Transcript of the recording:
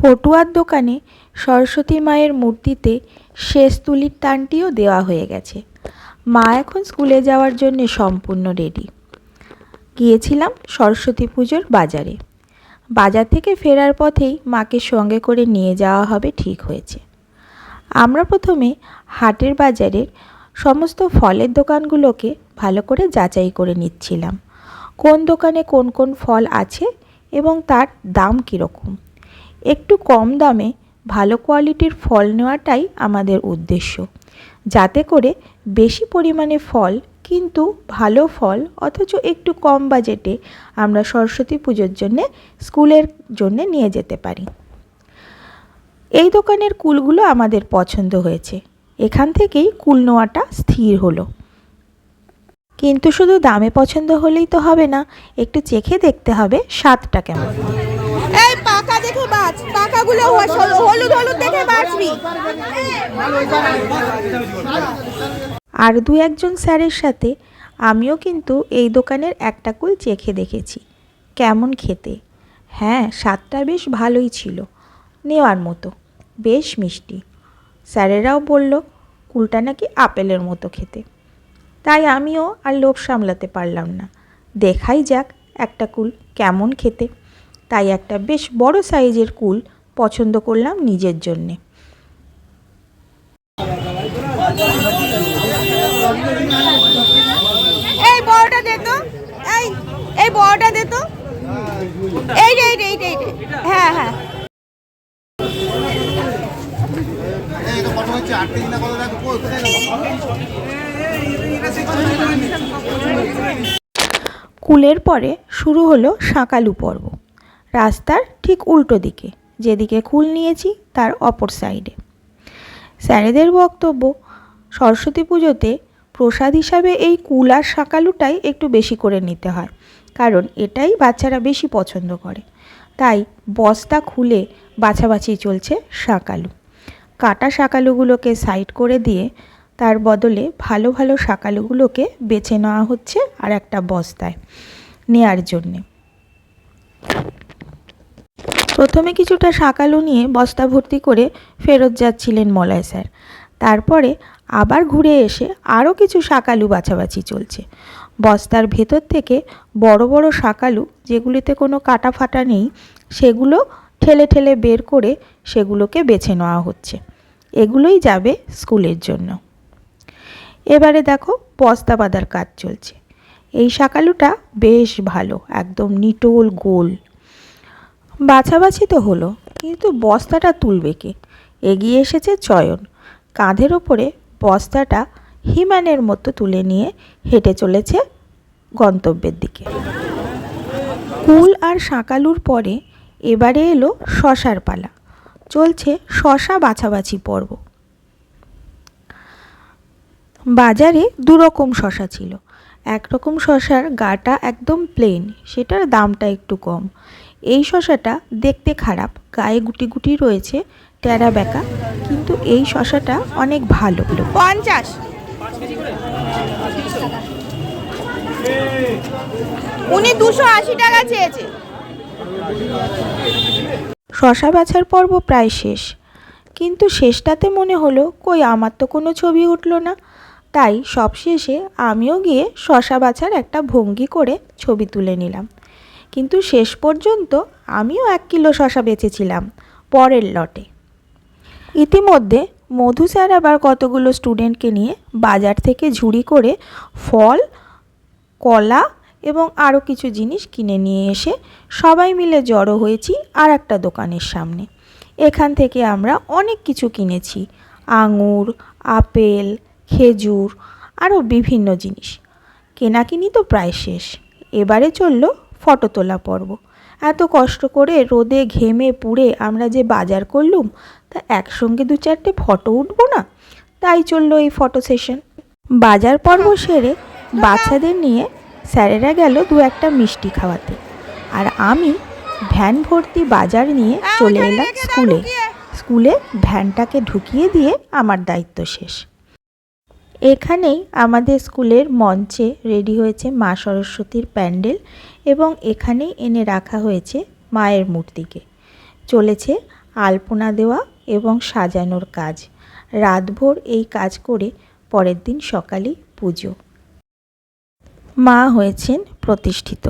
পটুয়ার দোকানে সরস্বতী মায়ের মূর্তিতে শেষ তুলির টানটিও দেওয়া হয়ে গেছে। মা এখন স্কুলে যাওয়ার জন্য সম্পূর্ণ রেডি। গিয়েছিলাম সরস্বতী পুজোর বাজারে। বাজার থেকে ফেরার পথেই মাকে সঙ্গে করে নিয়ে যাওয়া হবে ঠিক হয়েছে। আমরা প্রথমে হাটের বাজারের সমস্ত ফলের দোকানগুলোকে ভালো করে যাচাই করে নিচ্ছিলাম, কোন দোকানে কোন কোন ফল আছে এবং তার দাম কীরকম। একটু কম দামে ভালো কোয়ালিটির ফল নেওয়াটাই আমাদের উদ্দেশ্য, যাতে করে বেশি পরিমাণে ফল কিন্তু ভালো ফল অথচ একটু কম বাজেটে আমরা সরস্বতী পুজোর জন্যে স্কুলের জন্যে নিয়ে যেতে পারি। এই দোকানের কুলগুলো আমাদের পছন্দ হয়েছে, এখান থেকেই কুল নেওয়াটা স্থির হলো। কিন্তু শুধু দামে পছন্দ হলেই তো হবে না, একটু চেখে দেখতে হবে স্বাদটা কেমন। এই পাকা দেখে বাছ, পাকাগুলো হলুদ হলুদ দেখে বাছবি। আর দু একজন স্যারের সাথে আমিও কিন্তু এই দোকানের একটা কুল চেখে দেখেছি কেমন খেতে। হ্যাঁ, স্বাদটা বেশ ভালোই ছিল, নেওয়ার মতো, বেশ মিষ্টি। স্যারেরাও বলল কুলটা নাকি আপেলের মতো খেতে। তাই আমিও আর লোভ সামলাতে পারলাম না, দেখাই যাক একটা কুল কেমন খেতে। তাই একটা বেশ বড় সাইজের কুল পছন্দ করলাম নিজের জন্যে। এই বড়টা দে তো, এই বড়টা দে তো, এই হ্যাঁ হ্যাঁ। কুলের পরে শুরু হলো শাঁকালু পর্ব। রাস্তার ঠিক উল্টো দিকে, যেদিকে কুল নিয়েছি তার অপর সাইডে। স্যারেদের বক্তব্য, সরস্বতী পুজোতে প্রসাদ হিসাবে এই কুল আর শাঁকালুটাই একটু বেশি করে নিতে হয়, কারণ এটাই বাচ্চারা বেশি পছন্দ করে। তাই বস্তা খুলে বাছাবাছি চলছে শাঁকালু। কাটা শাঁকালুগুলোকে সাইড করে দিয়ে তার বদলে ভালো ভালো শাঁকালুগুলোকে বেছে নেওয়া হচ্ছে আর একটা বস্তায় নেয়ার জন্যে। প্রথমে কিছুটা শাঁকালু নিয়ে বস্তা ভর্তি করে ফেরত যাচ্ছিলেন মলয় স্যার। তারপরে আবার ঘুরে এসে আরও কিছু শাঁকালু বাছাবাছি চলছে। বস্তার ভেতর থেকে বড় বড় শাঁকালু, যেগুলিতে কোনো কাটা ফাটা নেই, সেগুলো ঠেলে ঠেলে বের করে সেগুলোকে বেছে নেওয়া হচ্ছে। এগুলোই যাবে স্কুলের জন্য। এবারে দেখো বস্তা বাঁধার কাজ চলছে। এই শাঁকালুটা বেশ ভালো, একদম নিটোল গোল। বাছাবাছি তো হলো, কিন্তু বস্তাটা তুলবে কে? এগিয়ে এসেছে চয়ন। কাঁধের ওপরে বস্তাটা হিম্যানের মতো তুলে নিয়ে হেঁটে চলেছে গন্তব্যের দিকে। কুল আর শাঁকালুর পরে এবারে এলো শশার পালা। চলছে শশা বাছাবাছি পর্ব। বাজারে দুরকম শশা ছিল। একরকম শশার গাটা একদম প্লেন, সেটার দামটা একটু কম। এই শশাটা দেখতে খারাপ, গায়ে গুটি গুটি রয়েছে, টেরা বেঁকা, কিন্তু এই শশাটা অনেক ভালো। 50 উনি 280 টাকা চেয়েছে। শশা বাছার পর্ব প্রায় শেষ, কিন্তু শেষটাতে মনে হলো কই আমার তো কোনো ছবি উঠলো না। তাই সবশেষে আমিও গিয়ে শশা বাছার একটা ভঙ্গি করে ছবি তুলে নিলাম। কিন্তু শেষ পর্যন্ত আমিও 1 কিলো শশা বেচেছিলাম পরের লটে। ইতিমধ্যে মধু স্যার আবার কতগুলো স্টুডেন্টকে নিয়ে বাজার থেকে ঝুড়ি করে ফল, কলা এবং আরও কিছু জিনিস কিনে নিয়ে এসে সবাই মিলে জড়ো হয়েছি আর একটা দোকানের সামনে। এখান থেকে আমরা অনেক কিছু কিনেছি, আঙুর, আপেল, খেজুর, আরও বিভিন্ন জিনিস। কেনাকিনি তো প্রায় শেষ। এবারে চলল ফটো তোলা পর্ব। এত কষ্ট করে রোদে ঘেমে পুড়ে আমরা যে বাজার করলুম, তা একসঙ্গে 2-4টে ফটো উঠবো না? তাই চলল এই ফটো সেশন। বাজার পর্ব সেরে বাচ্চাদের নিয়ে স্যারেরা গেল 2-1টা মিষ্টি খাওয়াতে, আর আমি ভ্যান ভর্তি বাজার নিয়ে চলে এলাম স্কুলে। স্কুলে ভ্যানটাকে ঢুকিয়ে দিয়ে আমার দায়িত্ব শেষ। এখানেই আমাদের স্কুলের মঞ্চে রেডি হয়েছে মা সরস্বতীর প্যান্ডেল, এবং এখানেই এনে রাখা হয়েছে মায়ের মূর্তিকে। চলেছে আলপনা দেওয়া এবং সাজানোর কাজ। রাতভর এই কাজ করে পরের দিন সকালেই পুজো। মা হয়েছেন প্রতিষ্ঠিত।